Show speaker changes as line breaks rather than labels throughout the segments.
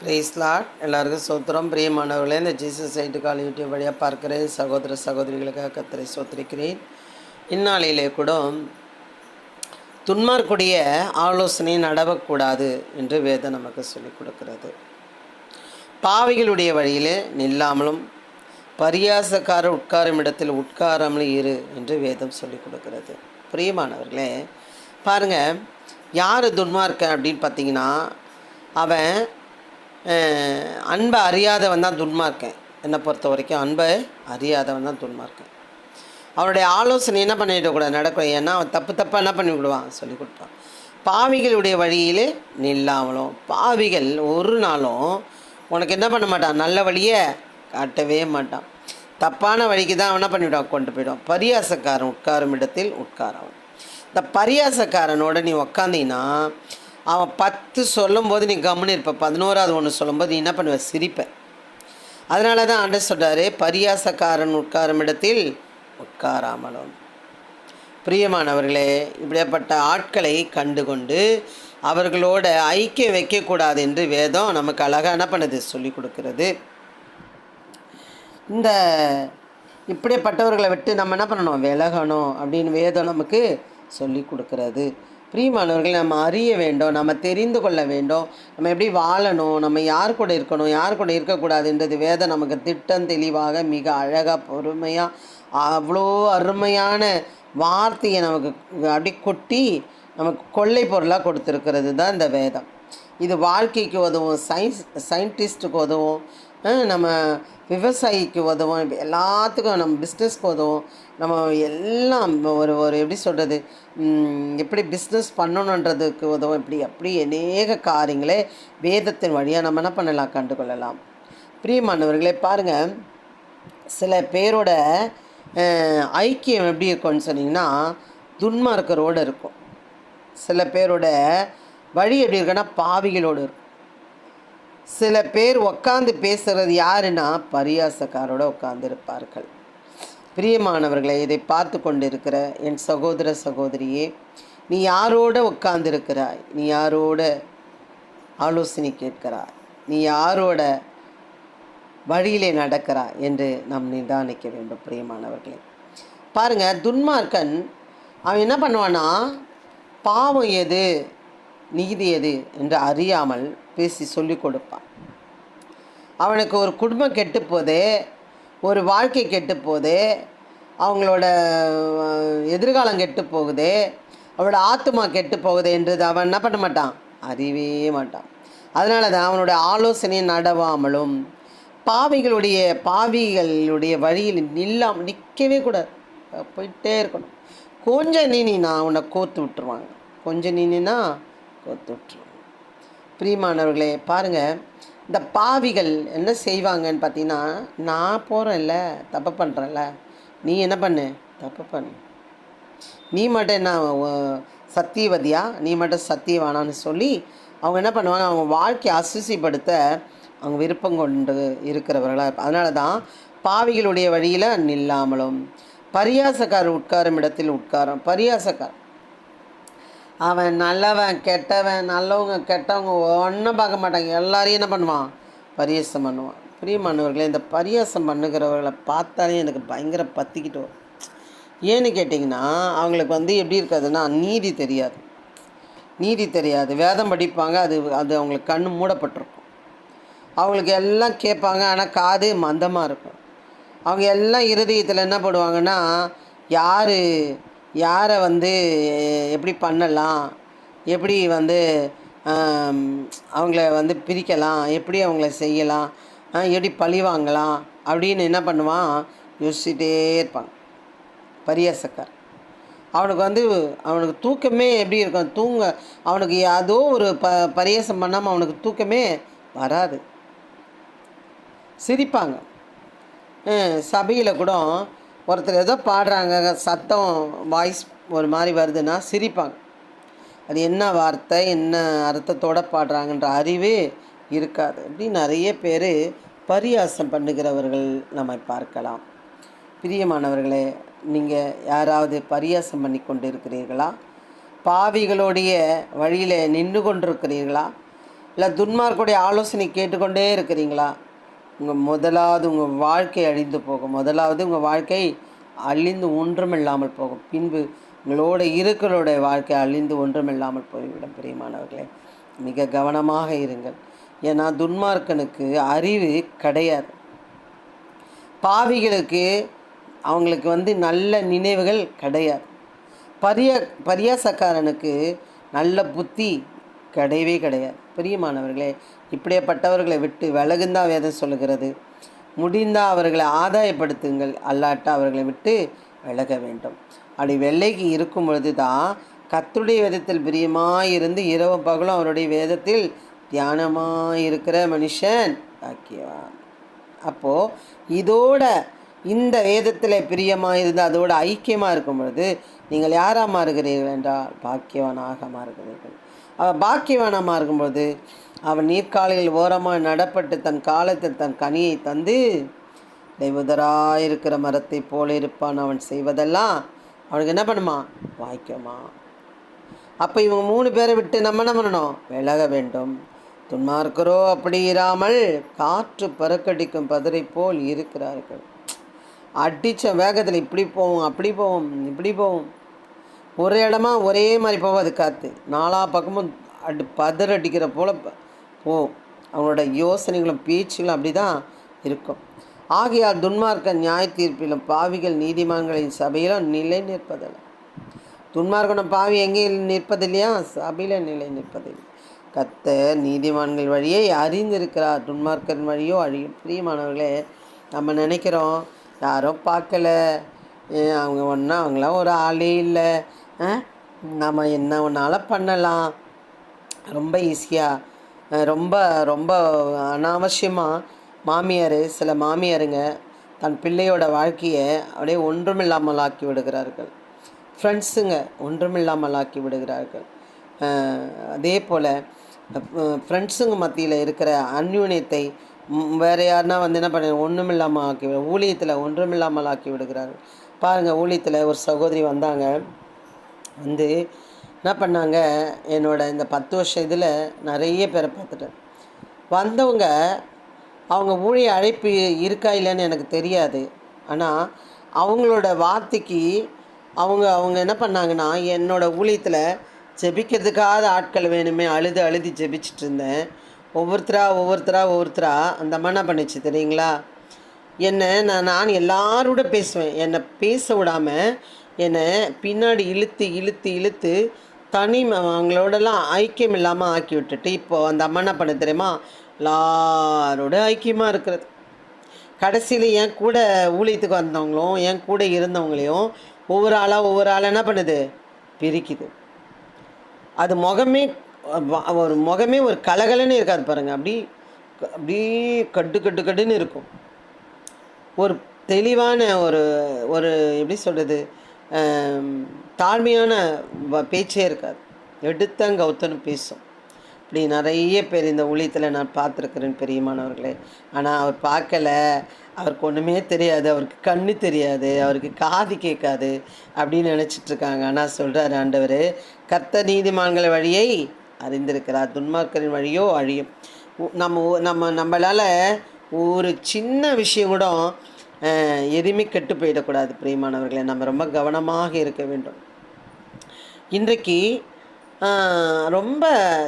Price Lord. எல்லாருக்கும் சோத்திரம். பிரியமானவர்களே, இந்த ஜீசஸ் சைட்டு கால் யூடியூப் வழியாக பார்க்கிறேன் சகோதர சகோதரிகளுக்காக கர்த்தரை சோத்திரிக்கிறேன். இந்நாளிலே கூட துன்மார்க்குடைய ஆலோசனை நடக்கக்கூடாது என்று வேதம் நமக்கு சொல்லிக் கொடுக்கிறது. பாவிகளுடைய வழியிலே நில்லாமலும் பரியாசக்காரர் உட்காரும் இடத்தில் உட்காராமலும் இரு என்று வேதம் சொல்லிக் கொடுக்கிறது. பிரியமானவர்களே, பாருங்கள், யார் துன்மார்க்கன் அப்படின்னு பார்த்தீங்கன்னா, அவன் அன்பை அறியாதவன் தான் துன்மார்க்கன். என்னை பொறுத்த வரைக்கும் அன்பை அறியாதவன் தான் துன்மார்க்கன். அவனுடைய ஆலோசனை என்ன பண்ணிடக்கூடாது, நடக்கும். ஏன்னா அவன் தப்பாக என்ன பண்ணி விடுவான், சொல்லி கொடுப்பான். பாவிகளுடைய வழியிலே நில்லாமலும், பாவிகள் ஒரு நாளும் உனக்கு என்ன பண்ண மாட்டான், நல்ல வழியை காட்டவே மாட்டான். தப்பான வழிக்கு தான் அவன் என்ன பண்ணிவிடுவான், கொண்டு போயிடுவான். பரியாசக்காரன் உட்காரும் இடத்தில் உட்காரவன். இந்த பரியாசக்காரனோட நீ உக்காந்தீங்கன்னா அவன் 10 சொல்லும்போது நீ கம்முன்னு இருப்ப, 11வது ஒன்று சொல்லும்போது நீ என்ன பண்ணுவ, சிரிப்ப. அதனால தான் ஆண்டவர் சொல்கிறாரு, பரியாசக்காரன் உட்காரும் இடத்தில் உட்காராமலும். பிரியமானவர்களே, இப்படிப்பட்ட ஆட்களை கண்டுகொண்டு அவர்களோட ஐக்கியம் வைக்கக்கூடாது என்று வேதம் நமக்கு அழகாக என்ன பண்ணுது, சொல்லி கொடுக்கிறது. இந்த இப்படிப்பட்டவர்களை விட்டு நம்ம என்ன பண்ணணும், விலகணும் அப்படின்னு வேதம் நமக்கு சொல்லி கொடுக்கிறது. பிரியமானவர்கள், நம்ம அறிய வேண்டும், நம்ம தெரிந்து கொள்ள வேண்டும், நம்ம எப்படி வாழணும், நம்ம யார் கூட இருக்கணும், யார் கூட இருக்கக்கூடாதுன்றது வேதம் நமக்கு திட்டம் தெளிவாக மிக அழகாக பொறுமையாக அவ்வளோ அருமையான வார்த்தையை நமக்கு அப்படி கொட்டி நமக்கு கொள்ளை பொருளாக கொடுத்துருக்கிறது தான் இந்த வேதம். இது வாழ்க்கைக்கு உதவும், சயின்டிஸ்ட்டுக்கு உதவும், நம்ம விவசாயிக்கு உதவும், எல்லாத்துக்கும், நம்ம பிஸ்னஸ்க்கு உதவும், நம்ம எல்லாம் ஒரு எப்படி சொல்கிறது, எப்படி பிஸ்னஸ் பண்ணணுன்றதுக்கு உதவும். அப்படி அநேக காரியங்களே வேதத்தின் வழியாக நம்ம என்ன பண்ணலாம், கண்டுகொள்ளலாம். பிரியமானவர்களே, பாருங்கள், சில பேரோட ஐக்கியம் எப்படி இருக்கும்னு சொன்னிங்கன்னா துன்மார்க்கரோடு இருக்கும். சில பேரோட வழி எப்படி இருக்குன்னா பாவிகளோடு இருக்கும். சில பேர் உட்காந்து பேசுகிறது யாருன்னா பரியாசக்காரோடு உட்கார்ந்துருப்பார்கள். பிரியமானவர்களை, இதை பார்த்து கொண்டு இருக்கிற என் சகோதர சகோதரியே, நீ யாரோடு உட்கார்ந்துருக்கிறாய், நீ யாரோட ஆலோசனை கேட்கிறாய், நீ யாரோட வழியிலே நடக்கிறாய் என்று நாம் நிதானிக்க வேண்டும். பிரியமானவர்களே, பாருங்கள், துன்மார்க்கன் அவன் என்ன பண்ணுவான்னா, பாவம் எது நீதி எது என்று அறியாமல் பேசி சொல்லி கொடுப்பான். அவனுக்கு ஒரு குடும்பம் கெட்டு போதே, ஒரு வாழ்க்கை கெட்டு போதே, அவங்களோட எதிர்காலம் கெட்டு போகுதே, அவனோட ஆத்மா கெட்டு போகுது என்றது அவன் என்ன பண்ண மாட்டான், அறியவே மாட்டான். அதனால தான் அவனோட ஆலோசனை நடவாமலும் பாவிகளுடைய வழியில் நிற்கவே கூடாது, போயிட்டே இருக்கணும். கொஞ்சம் நீனா அவனை கோத்து விட்டுருவாங்க, கொஞ்சம் நீனா கோத்து விட்டுருவாங்க. பிரியமானவர்களே, பாருங்கள், இந்த பாவிகள் என்ன செய்வாங்கன்னு பார்த்தீங்கன்னா, நான் போகிறேன்ல, தப்பு பண்ணுறேன்ல, நீ என்ன பண்ணு, தப்பு பண்ணு, நீ மட்டும் என்ன சத்தியவதியா, நீ மட்டும் சத்தியவானான்னு சொல்லி அவங்க என்ன பண்ணுவாங்க, அவங்க வாழ்க்கையை அசுசிப்படுத்த அவங்க விருப்பம் கொண்டு இருக்கிறவர்களாக. அதனால தான் பாவிகளுடைய வழியில் நில்லாமலும் பரியாசக்காரர் உட்காரும் இடத்தில் உட்காரம். பரியாசக்கார் அவன் நல்லவன் கெட்டவன், நல்லவங்க கெட்டவங்க ஒன்றும் பார்க்க மாட்டாங்க, எல்லாரையும் என்ன பண்ணுவான், பரியாசம் பண்ணுவான். பிரியமானவர்களே, இந்த பரியாசம் பண்ணுகிறவர்களை பார்த்தாலே எனக்கு பயங்கர பற்றிக்கிட்டு வரும். ஏன்னு கேட்டிங்கன்னா, அவங்களுக்கு எப்படி இருக்காதுன்னா நீதி தெரியாது. வேதம் படிப்பாங்க, அது அவங்களுக்கு கண்ணு மூடப்பட்டிருக்கும். அவங்களுக்கு எல்லாம் கேட்பாங்க, ஆனால் காது மந்தமாக இருக்கும். அவங்க எல்லாம் இருதயத்தில் என்ன போடுவாங்கன்னா, யாரை எப்படி பண்ணலாம், எப்படி அவங்கள பிரிக்கலாம், எப்படி அவங்கள செய்யலாம், எப்படி பழி வாங்கலாம் அப்படின்னு என்ன பண்ணுவான், யோசிச்சுட்டே இருப்பாங்க. பரியாசக்கார் அவனுக்கு தூக்கமே எப்படி இருக்கும், அவனுக்கு ஏதோ ஒரு பரியாசம் பண்ணாமல் அவனுக்கு தூக்கமே வராது. சிரிப்பாங்க. சபையில் கூட ஒருத்தர் ஏதோ பாடுறாங்க, சத்தம் வாய்ஸ் ஒரு மாதிரி வருதுன்னா சிரிப்பாங்க. அது என்ன வார்த்தை, என்ன அர்த்தத்தோடு பாடுறாங்கன்ற அறிவு இருக்காது. இப்படி நிறைய பேர் பரியாசம் பண்ணுகிறவர்கள் நம்ம பார்க்கலாம். பிரியமானவர்களே, நீங்கள் யாராவது பரியாசம் பண்ணி கொண்டு இருக்கிறீர்களா? பாவிகளுடைய வழியில் நின்று கொண்டிருக்கிறீர்களா? இல்லை துன்மார்க்குடைய ஆலோசனை கேட்டுக்கொண்டே இருக்கிறீங்களா? முதலாவது உங்கள் வாழ்க்கை அழிந்து போகும். முதலாவது உங்கள் வாழ்க்கை அழிந்து ஒன்றுமில்லாமல் போகும். பின்பு உங்களோட இருக்கிறோடைய வாழ்க்கை அழிந்து ஒன்றுமில்லாமல் போய்விடும். பிரியமானவர்களே, மிக கவனமாக இருங்கள். ஏன்னா துன்மார்க்கனுக்கு அறிவு கிடையாது. பாவிகளுக்கு அவங்களுக்கு நல்ல நினைவுகள் கிடையாது. பரியாசக்காரனுக்கு நல்ல புத்தி கிடையவே கிடையாது. பிரியமானவர்களே, இப்படியேப்பட்டவர்களை விட்டு விலகுந்தான் வேதம் சொல்லுகிறது. முடிந்தால் அவர்களை ஆதாயப்படுத்துங்கள், அல்லாட்டா அவர்களை விட்டு விலக வேண்டும். அப்படி வெள்ளைக்கு இருக்கும் பொழுது தான் கர்த்தருடைய வேதத்தில் பிரியமாயிருந்து இரவு பகலும் அவருடைய வேதத்தில் தியானமாயிருக்கிற மனுஷன் பாக்கியவான். அப்போது இதோட இந்த வேதத்தில் பிரியமாயிருந்து அதோட ஐக்கியமாக இருக்கும் பொழுது நீங்கள் யாராக மாறுகிறீர்கள் என்றால் பாக்கியவானாக மாறுகிறீர்கள். அவன் பாக்கியவானாக இருக்கும்பொழுது அவன் நீர்க்காலையில் ஓரமாக நடப்பட்டு தன் காலத்தில் தன் கனியை தந்து தெய்வதராயிருக்கிற மரத்தை போல இருப்பான். அவன் செய்வதெல்லாம் அவனுக்கு என்ன பண்ணுமா? வாய்க்குமா. அப்போ இவங்க 3 பேரை விட்டு நம்ம என்ன பண்ணணும்? விலக வேண்டும். துன்மார்க்கரோ அப்படி இராமல் காற்று பறக்கடிக்கும் பதரை போல் இருக்கிறார்கள். அடித்த வேகத்தில் இப்படி போவோம், அப்படி போவோம், இப்படி போவோம். ஒரு இடமா ஒரே மாதிரி போகாது காற்று. 4 பக்கமும் பதற அடிக்கிற போல் போகும். அவங்களோட யோசனைகளும் பேச்சுகளும் அப்படி தான் இருக்கும். ஆகையால் துன்மார்க்கன் நியாய தீர்ப்பிலும் பாவிகள் நீதிமான்களின் சபையிலும் நிலை நிற்பதில்லை. துன்மார்க்கனும் பாவி எங்கே நிற்பதில்லையா? சபையில் நிலை நிற்பதில்லை. கர்த்தர் நீதிமான்கள் வழியை அறிந்திருக்கிறார், துன்மார்க்கன் வழியோ அழியும். பிரியமானவர்களே, நம்ம நினைக்கிறோம் யாரும் பார்க்கல, அவங்க ஒன்றா அவங்களாம் ஒரு ஆளே இல்லை, நம்ம என்ன ஒன்றால் பண்ணலாம், ரொம்ப ஈஸியாக, ரொம்ப ரொம்ப அனாவசியமாக சில மாமியாருங்க தன் பிள்ளையோட வாழ்க்கையை அப்படியே ஒன்றுமில்லாமல் ஆக்கி விடுகிறார்கள். ஃப்ரெண்ட்ஸுங்க ஒன்றுமில்லாமல் ஆக்கி விடுகிறார்கள். அதே போல் ஃப்ரெண்ட்ஸுங்க மத்தியில் இருக்கிற அந்யூன்யத்தை வேறு யாருன்னா என்ன பண்ண ஒன்றுமில்லாமல் ஆக்கி ஊழியத்தில் ஒன்றுமில்லாமல் ஆக்கி விடுகிறார்கள். பாருங்கள், ஊழியத்தில் ஒரு சகோதரி வந்தாங்க. என்ன பண்ணாங்க, என்னோட இந்த 10 வருஷம் இதில் நிறைய பேரை பார்த்துட்டேன். வந்தவங்க அவங்க ஊழிய அழைப்பு இருக்கா இல்லைன்னு எனக்கு தெரியாது. ஆனால் அவங்களோட வார்த்தைக்கு அவங்க என்ன பண்ணாங்கன்னா, என்னோடய ஊழியத்தில் ஜெபிக்கிறதுக்காக ஆட்கள் வேணுமே அழுது ஜெபிச்சுட்டு இருந்தேன். ஒவ்வொருத்தரா அந்த அம்மா என்ன பண்ணிச்சு தெரியுங்களா? நான் எல்லாரோட பேசுவேன். என்னை பேச விடாமல் என்னை பின்னாடி இழுத்து அவங்களோடலாம் ஐக்கியம் இல்லாமல் ஆக்கி விட்டுட்டு இப்போது அந்த அம்மா என்ன பண்ண தெரியுமா? எல்லாரோட ஐக்கியமாக இருக்கிறது. கடைசியில் என் கூட ஊழியத்துக்கு வந்தவங்களும் என் கூட இருந்தவங்களையும் ஒவ்வொரு ஆளாக என்ன பண்ணுது? பிரிக்குது. அது முகமே ஒரு கலகலன்னு இருக்காது பாருங்கள். அப்படி கட்டுன்னு இருக்கும். ஒரு தெளிவான ஒரு எப்படி சொல்கிறது, தாழ்மையான பேச்சே இருக்காது. எடுத்தங்கவுத்தன்னு பேசும். இப்படி நிறைய பேர் இந்த ஊழியத்தில் நான் பார்த்துருக்குறேன் பெரியமானவர்களே. ஆனால் அவர் பார்க்கல, அவருக்கு ஒன்றுமே தெரியாது, அவருக்கு கண்ணு தெரியாது, அவருக்கு காது கேட்காது அப்படின்னு நினச்சிட்ருக்காங்க. ஆனால் சொல்கிறார் ஆண்டவர், கர்த்தர் நீதிமான்கள் வழியை அறிந்திருக்கிறார், துன்மார்க்கரின் வழியோ அழியும். நம்மளால் ஒரு சின்ன விஷயம் கூட எதுவுமே கெட்டு போயிடக்கூடாது பிரியமானவர்களே. நம்ம ரொம்ப கவனமாக இருக்க வேண்டும். இன்றைக்கு ரொம்ப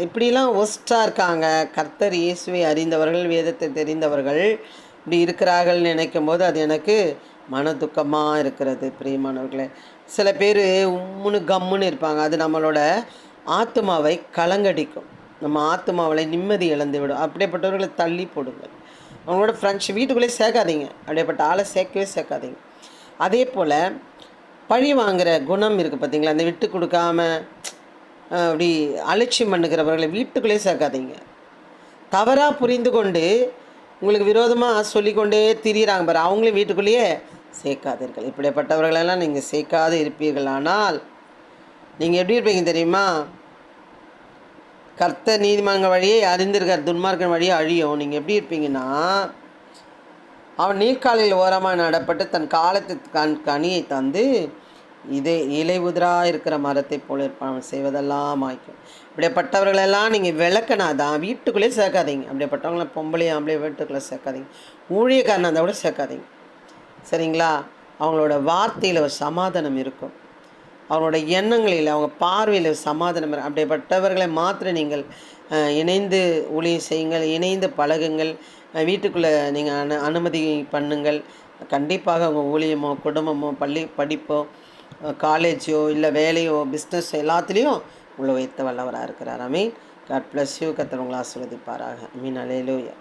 இப்படிலாம் ஒஸ்ட்டாக இருக்காங்க. கர்த்தர் இயேசுவை அறிந்தவர்கள், வேதத்தை தெரிந்தவர்கள் இப்படி இருக்கிறார்கள்னு நினைக்கும் போது அது எனக்கு மன துக்கமாக இருக்கிறது பிரியமானவர்களே. சில பேர் உம்முன்னு கம்முன்னு இருப்பாங்க. அது நம்மளோட ஆத்மாவை கலங்கடிக்கும், நம்ம ஆத்மாவில் நிம்மதி இழந்து விடும். அப்படியேப்பட்டவர்களை தள்ளி போடுங்கள். அவங்களோட ஃப்ரெண்ட்ஸ் வீட்டுக்குள்ளே சேர்க்காதீங்க. அப்படியேப்பட்ட ஆளை சேர்க்காதீங்க. அதே போல் பழி வாங்குகிற குணம் இருக்குது பார்த்தீங்களா, அந்த விட்டு கொடுக்காம அப்படி அலட்சியம் பண்ணுகிறவர்களை வீட்டுக்குள்ளே சேர்க்காதீங்க. தவறாக புரிந்து கொண்டு உங்களுக்கு விரோதமாக சொல்லிக்கொண்டே திரியிறாங்க பாரு, அவங்களையும் வீட்டுக்குள்ளேயே சேர்க்காதீர்கள். இப்படிப்பட்டவர்களெல்லாம் நீங்கள் சேர்க்காது இருப்பீர்கள். ஆனால் நீங்கள் எப்படி இருப்பீங்க தெரியுமா? கர்த்தர் நீதிமான்கள் வழியை அறிந்திருக்கிற, துன்மார்க்கன் வழியை அழியும். நீங்கள் எப்படி இருப்பீங்கன்னா, அவன் நீர்க்காலில் ஓரமாக நடப்பட்டு தன் காலத்து கனியை தந்து இதே இலை உதிரா இருக்கிற மரத்தை போல இருப்பான், செய்வதெல்லாம் வாய்க்கும். அப்படிப்பட்டவர்களெல்லாம் நீங்கள் விளக்குனாதான், வீட்டுக்குள்ளேயே சேர்க்காதீங்க. அப்படிப்பட்டவங்கள பொம்பளையும் ஆம்பளையும் வீட்டுக்குள்ளே சேர்க்காதீங்க. ஊழியக்காரனாக இருந்தால் கூட சேர்க்காதீங்க. சரிங்களா? அவங்களோட வார்த்தையில் ஒரு சமாதானம் இருக்கும், அவங்களோட எண்ணங்களில் அவங்க பார்வையில் ஒரு சமாதானம் இருக்கும். அப்படிப்பட்டவர்களை மாத்திரம் நீங்கள் இணைந்து ஊழியம் செய்யுங்கள், இணைந்து பழகுங்கள், வீட்டுக்குள்ளே நீங்கள் அனுமதி பண்ணுங்கள். கண்டிப்பாக உங்கள் ஊழியமோ குடும்பமோ படிப்போ காலேஜோ இல்லை வேலையோ பிஸ்னஸ் எல்லாத்துலேயும் உங்களை உயர்த்த வல்லவராக இருக்கிறார். ஐ மீன் காட் பிளஸ் யூ. கர்த்தர் உங்களை ஆசீர்வதிப்பாராக. ஐ மீன் அல்லேலூயா.